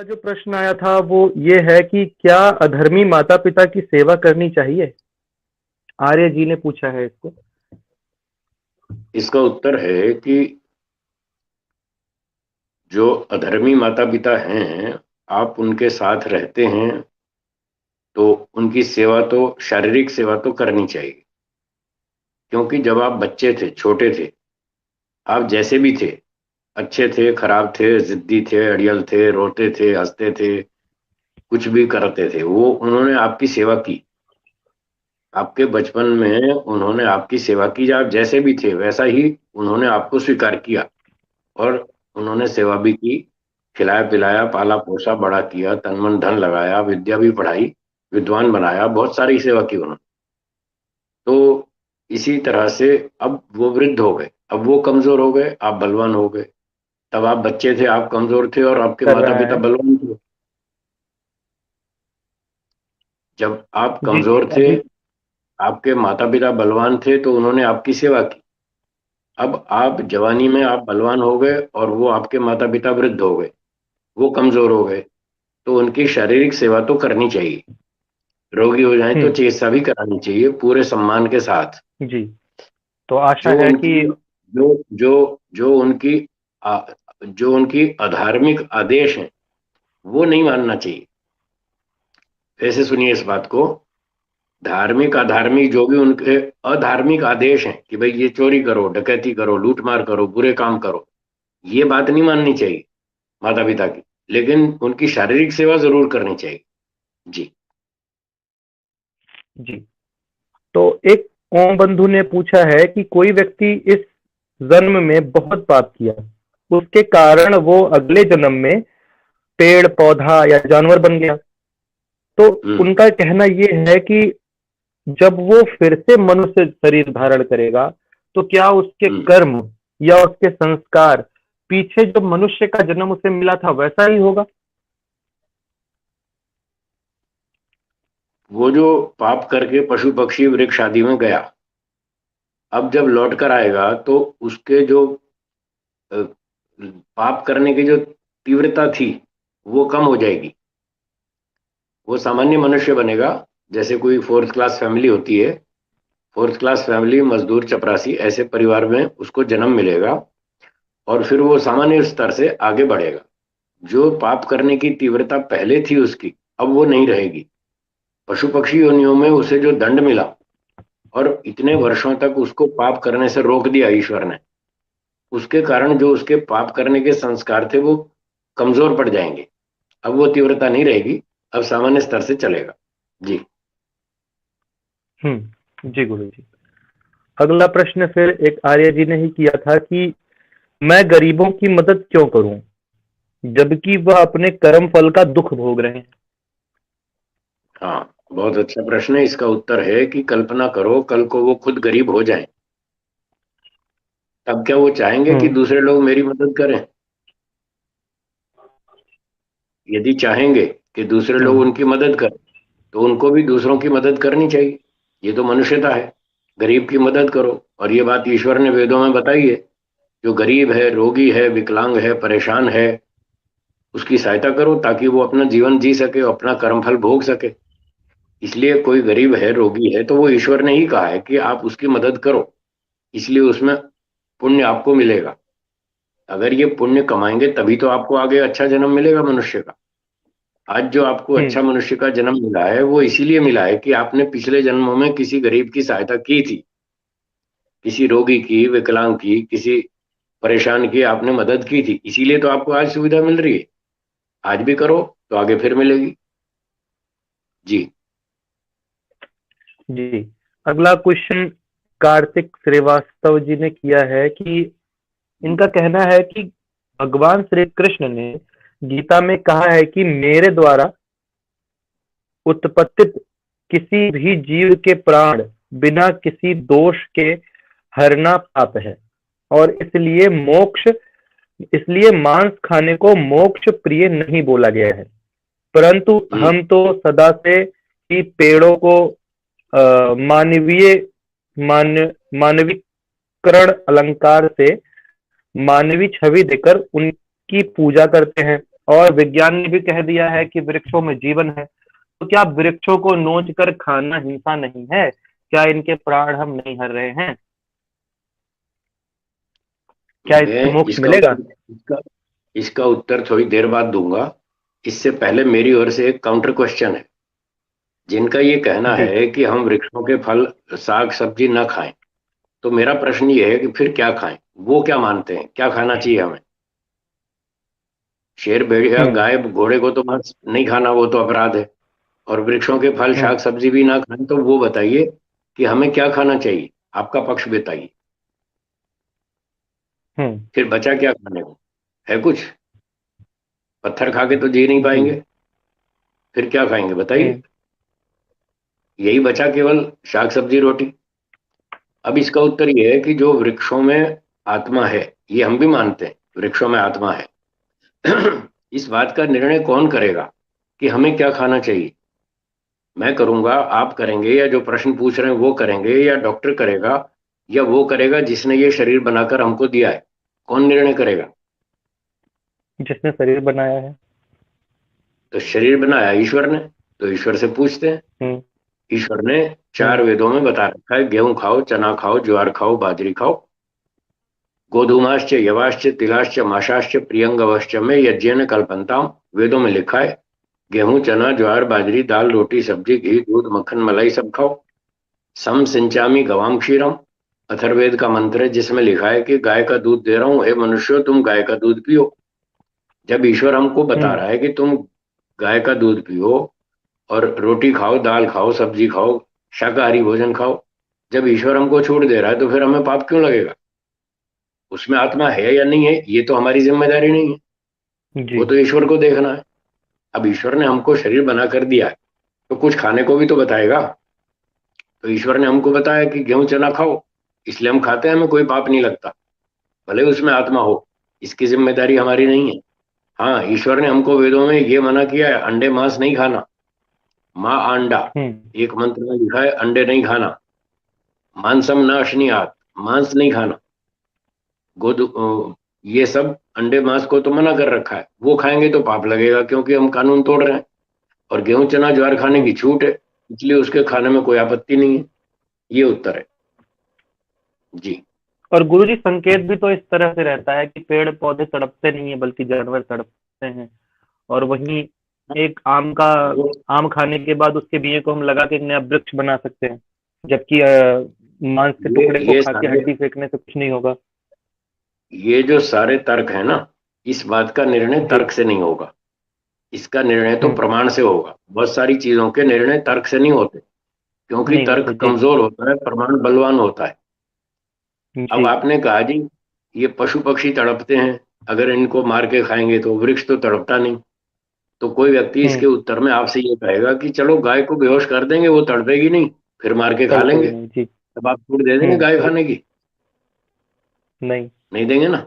अगला जो प्रश्न आया था वो ये है कि क्या अधर्मी माता पिता की सेवा करनी चाहिए? आर्य जी ने पूछा है इसको। इसका उत्तर है कि जो अधर्मी माता पिता हैं, आप उनके साथ रहते हैं तो उनकी सेवा तो, शारीरिक सेवा तो करनी चाहिए। क्योंकि जब आप बच्चे थे, छोटे थे, आप जैसे भी थे, अच्छे थे, खराब थे, जिद्दी थे, अड़ियल थे, रोते थे, हंसते थे, कुछ भी करते थे, वो उन्होंने आपकी सेवा की। आपके बचपन में उन्होंने आपकी सेवा की। आप जैसे भी थे वैसा ही उन्होंने आपको स्वीकार किया, और उन्होंने सेवा भी की। खिलाया पिलाया, पाला पोसा, बड़ा किया, तन मन धन लगाया, विद्या भी पढ़ाई, विद्वान बनाया, बहुत सारी सेवा की उन्होंने। तो इसी तरह से अब वो वृद्ध हो गए, अब वो कमजोर हो गए, आप बलवान हो गए। तब आप बच्चे थे, आप कमजोर थे, और आपके कर माता रहा पिता है। बलवान थे। जब आप जी जी कमजोर थे, अभी। आपके माता पिता बलवान थे, तो उन्होंने आपकी सेवा की। अब आप जवानी में आप बलवान हो गए, और वो आपके माता पिता वृद्ध हो गए, वो कमजोर हो गए, तो उनकी शारीरिक सेवा तो करनी चाहिए। रोगी हो जाए तो हम्म। चिकित्सा भी करानी चाहिए, पूरे सम्मान के साथ। जी। तो आशा जो है कि। उनकी जो जो जो उनकी आ, जो उनकी अधार्मिक आदेश हैं, वो नहीं मानना चाहिए। ऐसे सुनिए इस बात को। धार्मिक अधार्मिक जो भी उनके अधार्मिक आदेश हैं कि भाई ये चोरी करो, डकैती करो, लूटमार करो, बुरे काम करो, ये बात नहीं माननी चाहिए माता पिता की। लेकिन उनकी शारीरिक सेवा जरूर करनी चाहिए। जी। जी। तो एक ओम बंधु ने पूछा है कि कोई व्यक्ति इस जन्म में बहुत पाप किया, उसके कारण वो अगले जन्म में पेड़ पौधा या जानवर बन गया। तो हम्म। उनका कहना ये है कि जब वो फिर से मनुष्य शरीर धारण करेगा, तो क्या उसके हम्म। कर्म या उसके संस्कार पीछे जो मनुष्य का जन्म उसे मिला था वैसा ही होगा? वो जो पाप करके पशु पक्षी वृक्ष आदि में गया, अब जब लौट कर आएगा तो उसके जो अ, पाप करने की जो तीव्रता थी, वो कम हो जाएगी। वो सामान्य मनुष्य बनेगा। जैसे कोई फोर्थ क्लास फैमिली होती है, फोर्थ क्लास फैमिली, मजदूर चपरासी, ऐसे परिवार में उसको जन्म मिलेगा, और फिर वो सामान्य स्तर से आगे बढ़ेगा। जो पाप करने की तीव्रता पहले थी उसकी, अब वो नहीं रहेगी। पशु पक्षी योनियों में उसे जो दंड मिला, और इतने वर्षों तक उसको पाप करने से रोक दिया ईश्वर ने, उसके कारण जो उसके पाप करने के संस्कार थे वो कमजोर पड़ जाएंगे। अब वो तीव्रता नहीं रहेगी, अब सामान्य स्तर से चलेगा। जी। जी गुरु जी। अगला प्रश्न फिर एक आर्य जी ने ही किया था कि मैं गरीबों की मदद क्यों करूं, जबकि वह अपने कर्म फल का दुख भोग रहे हैं? हाँ, बहुत अच्छा प्रश्न है। इसका उत्तर है कि कल्पना करो कल को वो खुद गरीब हो जाएं, तब क्या वो चाहेंगे कि हम्म। दूसरे लोग मेरी मदद करें? यदि चाहेंगे कि दूसरे लोग हम्म। उनकी मदद करें, तो उनको भी दूसरों की मदद करनी चाहिए। ये तो मनुष्यता है। गरीब की मदद करो, और ये बात ईश्वर ने वेदों में बताई है। जो गरीब है, रोगी है, विकलांग है, परेशान है, उसकी सहायता करो ताकि वो अपना जीवन जी सके, अपना कर्मफल भोग सके। इसलिए कोई गरीब है, रोगी है, तो वो ईश्वर ने ही कहा है कि आप उसकी मदद करो। इसलिए उसमें पुण्य आपको मिलेगा। अगर ये पुण्य कमाएंगे तभी तो आपको आगे अच्छा जन्म मिलेगा मनुष्य का। आज जो आपको हम्म। अच्छा मनुष्य का जन्म मिला है, वो इसीलिए मिला है कि आपने पिछले जन्मों में किसी गरीब की सहायता की थी, किसी रोगी की, विकलांग की, किसी परेशान की आपने मदद की थी। इसीलिए तो आपको आज सुविधा मिल रही है। आज भी करो तो आगे फिर मिलेगी। जी। जी। अगला क्वेश्चन कार्तिक श्रीवास्तव जी ने किया है कि इनका कहना है कि भगवान श्री कृष्ण ने गीता में कहा है कि मेरे द्वारा उत्पत्तित किसी भी जीव के प्राण बिना किसी दोष के हरना पाप है, और इसलिए मांस खाने को मोक्ष प्रिय नहीं बोला गया है। परंतु हम्म। हम तो सदा से ही पेड़ों को मानवीय मानवीकरण अलंकार से मानवी छवि देकर उनकी पूजा करते हैं, और विज्ञान ने भी कह दिया है कि वृक्षों में जीवन है। तो क्या वृक्षों को नोच कर खाना हिंसा नहीं है? क्या इनके प्राण हम नहीं हर रहे हैं? क्या मैं इससे मोक्ष इसका मिलेगा? उत्तर इसका इसका उत्तर थोड़ी देर बाद दूंगा। इससे पहले मेरी ओर से एक काउंटर क्वेश्चन है। जिनका ये कहना जी। है कि हम वृक्षों के फल, साग सब्जी ना खाएं, तो मेरा प्रश्न ये है कि फिर क्या खाएं? वो क्या मानते हैं, क्या खाना चाहिए हमें? शेर, भेड़िया, हम्म। गाय, घोड़े को तो मांस नहीं खाना, वो तो अपराध है। और वृक्षों के फल, हम्म। शाक सब्जी भी ना खाएं, तो वो बताइए कि हमें क्या खाना चाहिए? आपका पक्ष बताइए। हम्म। फिर बचा क्या खाने को? है कुछ? पत्थर खा के तो जी नहीं जी। पाएंगे। फिर क्या खाएंगे बताइए? हम्म। यही बचा, केवल शाक सब्जी रोटी। अब इसका उत्तर ये है कि जो वृक्षों में आत्मा है, ये हम भी मानते हैं, वृक्षों में आत्मा है। इस बात का निर्णय कौन करेगा कि हमें क्या खाना चाहिए? मैं करूंगा, आप करेंगे, या जो प्रश्न पूछ रहे हैं वो करेंगे, या डॉक्टर करेगा, या वो करेगा जिसने ये शरीर बनाकर हमको दिया है? कौन निर्णय करेगा? जिसने शरीर बनाया है। तो शरीर बनाया ईश्वर ने, तो ईश्वर से पूछते हैं। हम्म। ईश्वर ने चार हम्म। वेदों में बता रखा है, गेहूं खाओ, चना खाओ, ज्वार खाओ, बाजरी खाओ, गोधूमाश्च यवाश्च तिलाश्च माशाश्च प्रियंगवश्च में यज्ञेन कल्पन्ताम। वेदों में लिखा है, गेहूं, चना, ज्वार, बाजरी, दाल, रोटी, सब्जी, घी, दूध, मक्खन, मलाई सब खाओ। सम सिंचामी गवाम क्षीरम, अथर्ववेद का मंत्र है जिसमें लिखा है कि गाय का दूध दे रहा हूं, हे मनुष्यों तुम गाय का दूध पियो। जब ईश्वर हमको बता हम्म। रहा है कि तुम गाय का दूध पियो और रोटी खाओ, दाल खाओ, सब्जी खाओ, शाकाहारी भोजन खाओ, जब ईश्वर हमको छूट दे रहा है, तो फिर हमें पाप क्यों लगेगा? उसमें आत्मा है या नहीं है, ये तो हमारी जिम्मेदारी नहीं है। जी। वो तो ईश्वर को देखना है। अब ईश्वर ने हमको शरीर बना कर दिया है, तो कुछ खाने को भी तो बताएगा। तो ईश्वर ने हमको बताया कि गेहूं चना खाओ, इसलिए हम खाते हैं, हमें कोई पाप नहीं लगता, भले उसमें आत्मा हो। इसकी जिम्मेदारी हमारी नहीं है। हाँ, ईश्वर ने हमको वेदों में ये मना किया है, अंडे मांस नहीं खाना। माँ अंडा, हम्म। एक मंत्र में लिखा है अंडे नहीं खाना। मांसम न अश्नीयात, मांस नहीं खाना। ये सब अंडे मांस को तो मना कर रखा है, वो खाएंगे तो पाप लगेगा क्योंकि हम कानून तोड़ रहे हैं। और गेहूं चना ज्वार खाने की हम्म। छूट है, इसलिए उसके खाने में कोई आपत्ति नहीं है। ये उत्तर है। जी। और गुरुजी संकेत भी तो इस तरह से रहता है कि पेड़ पौधे तड़पते नहीं है बल्कि जानवर तड़पते हैं। और वहीं एक आम का, वो आम खाने के बाद उसके बीए को हम लगा के एक नया वृक्ष बना सकते हैं, जबकि मांस के ये टुकड़े को ये खा के सारे हड्डी फेंकने से कुछ नहीं होगा। ये जो सारे तर्क है ना, इस बात का निर्णय जी। तर्क से नहीं होगा। इसका निर्णय तो हम्म। प्रमाण से होगा। बहुत सारी चीजों के निर्णय तर्क से नहीं होते, क्योंकि नहीं होते। तर्क जी। कमजोर होता है, प्रमाण बलवान होता है। अब जी। आपने कहा जी, ये पशु पक्षी तड़पते हैं, अगर इनको मार के खाएंगे तो वृक्ष तो तड़पता नहीं। तो कोई व्यक्ति हम्म। इसके उत्तर में आपसे ये कहेगा कि चलो गाय को बेहोश कर देंगे, वो तड़पेगी नहीं, फिर मार के खा तड़पेगी लेंगे। नहीं। जी। तब आप छूट दे देंगे हम्म। गाय खाने की? नहीं। नहीं देंगे ना।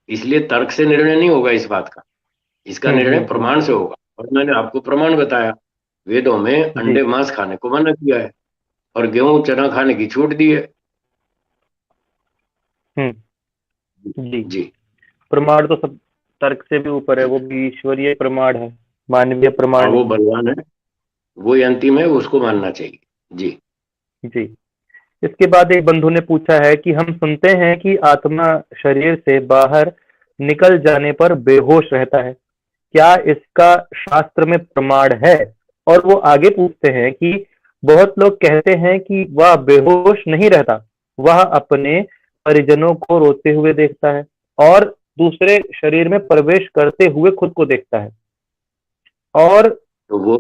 इसलिए तर्क से निर्णय नहीं होगा इस बात का, इसका निर्णय हम्म। प्रमाण से होगा। और मैंने आपको प्रमाण बताया, वेदों में जी। अंडे मांस खाने को मना किया है और गेहूं चना खाने की छूट दी है। हम्म। जी। जी। प्रमाण तो सब तर्क से भी ऊपर है, वो भी ईश्वरीय प्रमाण है, मानवीय हाँ, प्रमाण वो नहीं है। बलवान है, वो ही अंतिम है, उसको मानना चाहिए। जी। जी। इसके बाद एक बंधु ने पूछा है कि हम सुनते हैं कि आत्मा शरीर से बाहर निकल जाने पर बेहोश रहता है। क्या इसका शास्त्र में प्रमाण है? और वो आगे पूछते हैं कि बहुत लोग कहते हैं कि वह बेहोश नहीं रहता, वह अपने परिजनों को रोते हुए देखता है और दूसरे शरीर में प्रवेश करते हुए खुद को देखता है। और तो वो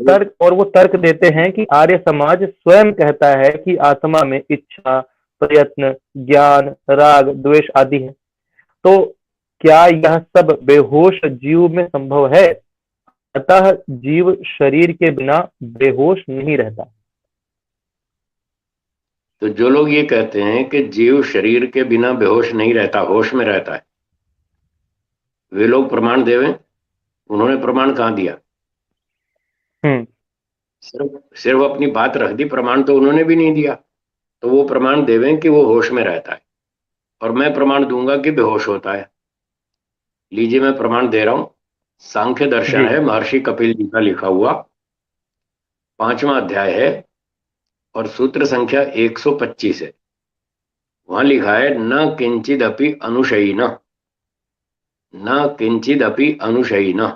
वो तर्क देते हैं कि आर्य समाज स्वयं कहता है कि आत्मा में इच्छा, प्रयत्न, ज्ञान, राग, द्वेष आदि है। तो क्या यह सब बेहोश जीव में संभव है? अतः जीव शरीर के बिना बेहोश नहीं रहता। तो जो लोग ये कहते हैं कि जीव शरीर के बिना बेहोश नहीं रहता, होश में रहता है, वे लोग प्रमाण देवें। उन्होंने प्रमाण कहाँ दिया? हम्म। सिर्फ सिर्फ अपनी बात रख दी, प्रमाण तो उन्होंने भी नहीं दिया। तो वो प्रमाण देवें कि वो होश में रहता है, और मैं प्रमाण दूंगा कि बेहोश होता है। लीजिए, मैं प्रमाण दे रहा हूं। सांख्य दर्शन जी। है, महर्षि कपिल जी का लिखा हुआ, 5वां अध्याय है और सूत्र संख्या 125 है। वहां लिखा है न किंचिदपि अनुशयिन, न किंचिदपि अनुशयिन।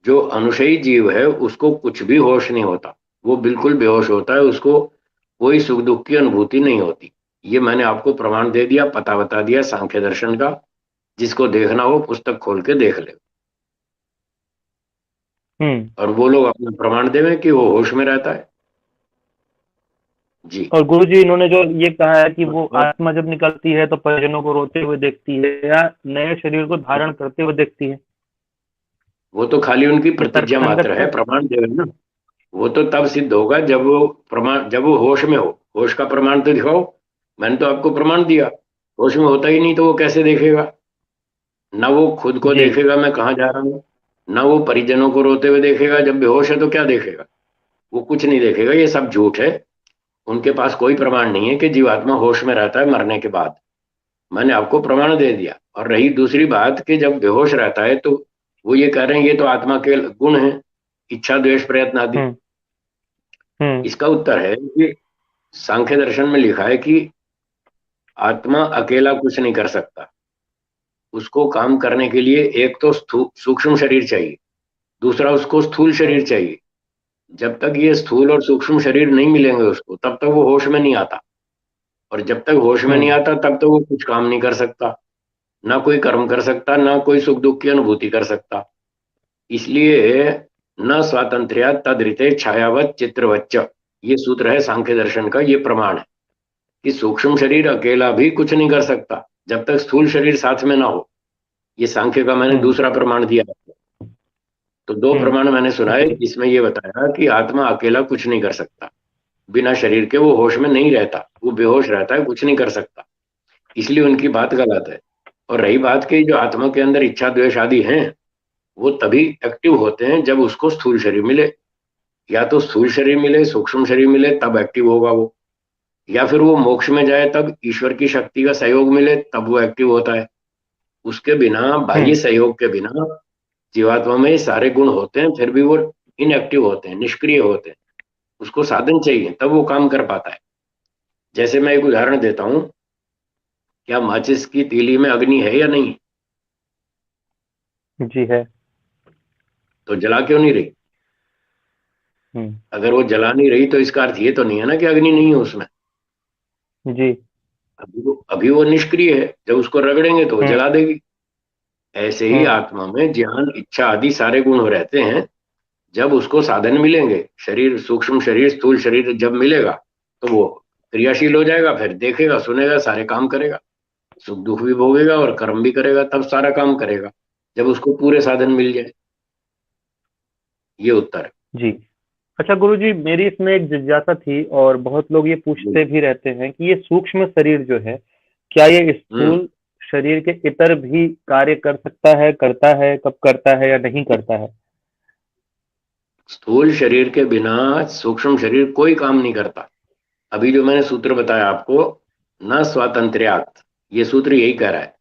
जो अनुशयी जीव है उसको कुछ भी होश नहीं होता, वो बिल्कुल बेहोश होता है, उसको कोई सुख दुख की अनुभूति नहीं होती। ये मैंने आपको प्रमाण दे दिया, पता बता दिया सांख्य दर्शन का। जिसको देखना हो पुस्तक खोल के देख ले, हम्म। और वो लोग अपना प्रमाण देवे कि वो होश में रहता है। जी। और गुरु जी इन्होंने जो ये कहा है कि वो और आत्मा जब निकलती है तो परिजनों को रोते हुए देखती है या नए शरीर को धारण करते हुए देखती है। वो तो खाली उनकी ये तर्क प्रतिज्ञा संगत मात्र है। है, प्रमाण देवे ना। वो तो तब सिद्ध होगा जब वो प्रमाण, जब वो होश में हो। होश का प्रमाण तो दिखाओ। मैंने तो आपको प्रमाण दिया, होश में होता ही नहीं तो वो कैसे देखेगा? ना वो खुद को जी। देखेगा मैं कहाँ जा रहा हूँ, ना वो परिजनों को रोते हुए देखेगा। जब बेहोश है तो क्या देखेगा? वो कुछ नहीं देखेगा, ये सब झूठ है। उनके पास कोई प्रमाण नहीं है कि जीवात्मा होश में रहता है मरने के बाद। मैंने आपको प्रमाण दे दिया। और रही दूसरी बात कि जब बेहोश रहता है तो वो ये कह रहे हैं ये तो आत्मा के गुण है, इच्छा द्वेष प्रयत्न आदि। हम्म। हम्म। इसका उत्तर है कि सांख्य दर्शन में लिखा है कि आत्मा अकेला कुछ नहीं कर सकता। उसको काम करने के लिए एक तो सूक्ष्म शरीर चाहिए, दूसरा उसको स्थूल हम्म। शरीर चाहिए। जब तक ये स्थूल और सूक्ष्म शरीर नहीं मिलेंगे उसको, तब तक वो होश में नहीं आता। और जब तक होश में नहीं हम्म। आता तब तक वो कुछ काम नहीं कर सकता, ना कोई कर्म कर सकता, ना कोई सुख दुख की अनुभूति कर सकता। इसलिए न स्वातंत्र्या तदृते छायावत चित्रवच्च, ये सूत्र है सांख्य दर्शन का, ये प्रमाण है कि सूक्ष्म शरीर अकेला भी कुछ नहीं कर सकता जब तक स्थूल शरीर साथ में ना हो। ये सांख्य का मैंने हम्म। दूसरा प्रमाण दिया। तो दो प्रमाण मैंने सुनाए जी। जिसमें ये बताया कि आत्मा अकेला कुछ नहीं कर सकता, बिना शरीर के वो होश में नहीं रहता, वो बेहोश रहता है, कुछ नहीं कर सकता। इसलिए उनकी बात गलत है। और रही बात कि जो आत्मा के अंदर इच्छा द्वेष आदि हैं, वो तभी एक्टिव होते हैं जब उसको स्थूल शरीर मिले। या तो स्थूल शरीर मिले, सूक्ष्म शरीर मिले, तब एक्टिव होगा वो। या फिर वो मोक्ष में जाए तब ईश्वर की शक्ति का सहयोग मिले, तब वो एक्टिव होता है। उसके बिना, बाह्य हम्म। सहयोग के बिना जीवात्मा में ये सारे गुण होते हैं, फिर भी वो इनएक्टिव होते हैं, निष्क्रिय होते हैं। उसको साधन चाहिए तब वो काम कर पाता है। जैसे मैं एक उदाहरण देता हूँ, क्या माचिस की तीली में अग्नि है या नहीं? जी है। तो जला क्यों नहीं रही? हम्म। अगर वो जला नहीं रही तो इसका अर्थ ये तो नहीं है ना कि अग्नि नहीं है उसमें। जी। अभी वो निष्क्रिय है, जब उसको रगड़ेंगे तो वो हम्म। जला देगी। ऐसे ही हम्म। आत्मा में ज्ञान इच्छा आदि सारे गुण रहते हैं। जब उसको साधन मिलेंगे, शरीर, सूक्ष्म शरीर, स्थूल शरीर जब मिलेगा, तो वो क्रियाशील हो जाएगा, फिर देखेगा, सुनेगा, सारे काम करेगा, सुख दुख भी भोगेगा और कर्म भी करेगा, तब सारा काम करेगा जब उसको पूरे साधन मिल जाए। ये उत्तर है। जी। अच्छा गुरु जी, मेरी इसमें एक जिज्ञासा थी और बहुत लोग ये जी। पूछते भी रहते हैं कि ये सूक्ष्म शरीर जो है, क्या ये हम्म। स्थूल शरीर के इतर भी कार्य कर सकता है, करता है, कब करता है या नहीं करता है? स्थूल शरीर के बिना सूक्ष्म शरीर कोई काम नहीं करता। अभी जो मैंने सूत्र बताया आपको, न स्वातंत्र्यात्, ये सूत्र यही कह रहा है।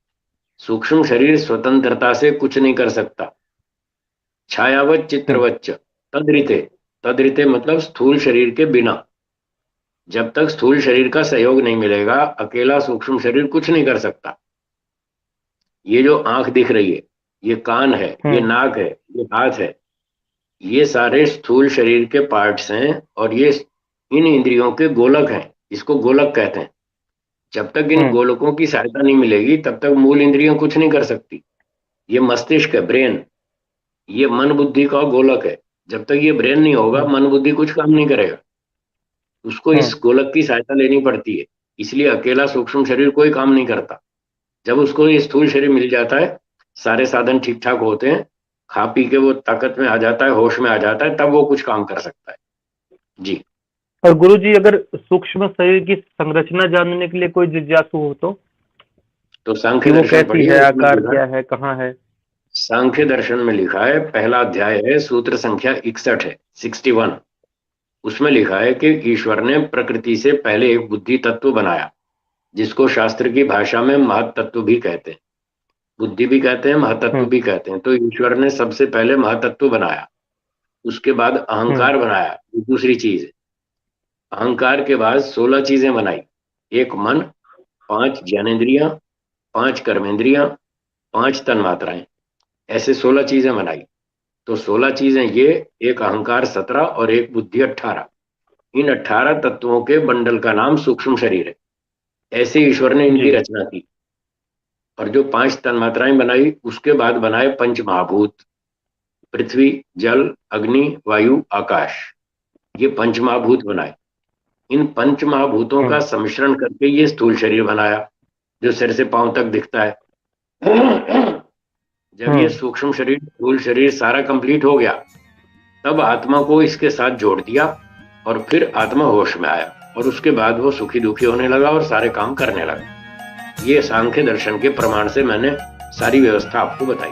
सूक्ष्म शरीर स्वतंत्रता से कुछ नहीं कर सकता। छायावत हम्म। चित्रवच्च तदृते, तदृते मतलब स्थूल शरीर के बिना। जब तक स्थूल शरीर का सहयोग नहीं मिलेगा, अकेला सूक्ष्म शरीर कुछ नहीं कर सकता। ये जो आंख दिख रही है, ये कान है, ये हम्म। नाक है, ये हाथ है, ये सारे स्थूल शरीर के पार्ट्स हैं। और ये इन इंद्रियों के गोलक हैं, इसको गोलक कहते हैं। जब तक इन हम्म। गोलकों की सहायता नहीं मिलेगी तब तक मूल इंद्रियां कुछ नहीं कर सकती। ये मस्तिष्क है, ब्रेन, ये मन बुद्धि का गोलक है। जब तक ये ब्रेन नहीं होगा, हम्म। मन बुद्धि कुछ काम नहीं करेगा। उसको इस हम्म। गोलक की सहायता लेनी पड़ती है। इसलिए अकेला सूक्ष्म शरीर कोई काम नहीं करता। जब उसको ये स्थूल शरीर मिल जाता है, सारे साधन ठीक ठाक होते हैं, खा पी के वो ताकत में आ जाता है, होश में आ जाता है, तब वो कुछ काम कर सकता है। जी। और गुरु जी, अगर सूक्ष्म शरीर की संरचना जानने के लिए कोई जिज्ञासु हो तो, तो कि सांख्य वो दर्शन कैसी पढ़िए, है, उसमें आकार लिखा है। क्या है, कहाँ है? सांख्य दर्शन में लिखा है, पहला अध्याय है, सूत्र संख्या 61 है, 61। उसमें लिखा है कि ईश्वर ने प्रकृति से पहले एक बुद्धि तत्व बनाया, जिसको शास्त्र की भाषा में महत तत्व भी कहते हैं। बुद्धि भी कहते हैं, महातत्व भी कहते हैं। तो ईश्वर ने सबसे पहले महातत्व बनाया, उसके बाद अहंकार बनाया, दूसरी चीज है। अहंकार के बाद 16 चीजें बनाई, एक मन, 5 ज्ञानेंद्रियां, 5 कर्मेंद्रियां, 5 तन्मात्राएं, ऐसे 16 चीजें बनाई। तो 16 चीजें ये, एक अहंकार 17 और एक बुद्धि 18। इन 18 तत्वों के बंडल का नाम सूक्ष्म शरीर है। ऐसे ईश्वर ने इनकी रचना की। और जो 5 तन्मात्राएं बनाई, उसके बाद बनाए पंच महाभूत, पृथ्वी, जल, अग्नि, वायु, आकाश। ये पंच महाभूत बनाए। इन पंच महाभूतों का सम्मिश्रण करके ये स्थूल शरीर बनाया, जो सिर से पांव तक दिखता है। जब ये सूक्ष्म शरीर, स्थूल शरीर सारा कंप्लीट हो गया, तब आत्मा को इसके साथ जोड़ दिया और फिर आत्मा होश में आया, और उसके बाद वो सुखी दुखी होने लगा और सारे काम करने लगा। ये सांख्य दर्शन के प्रमाण से मैंने सारी व्यवस्था आपको बताई।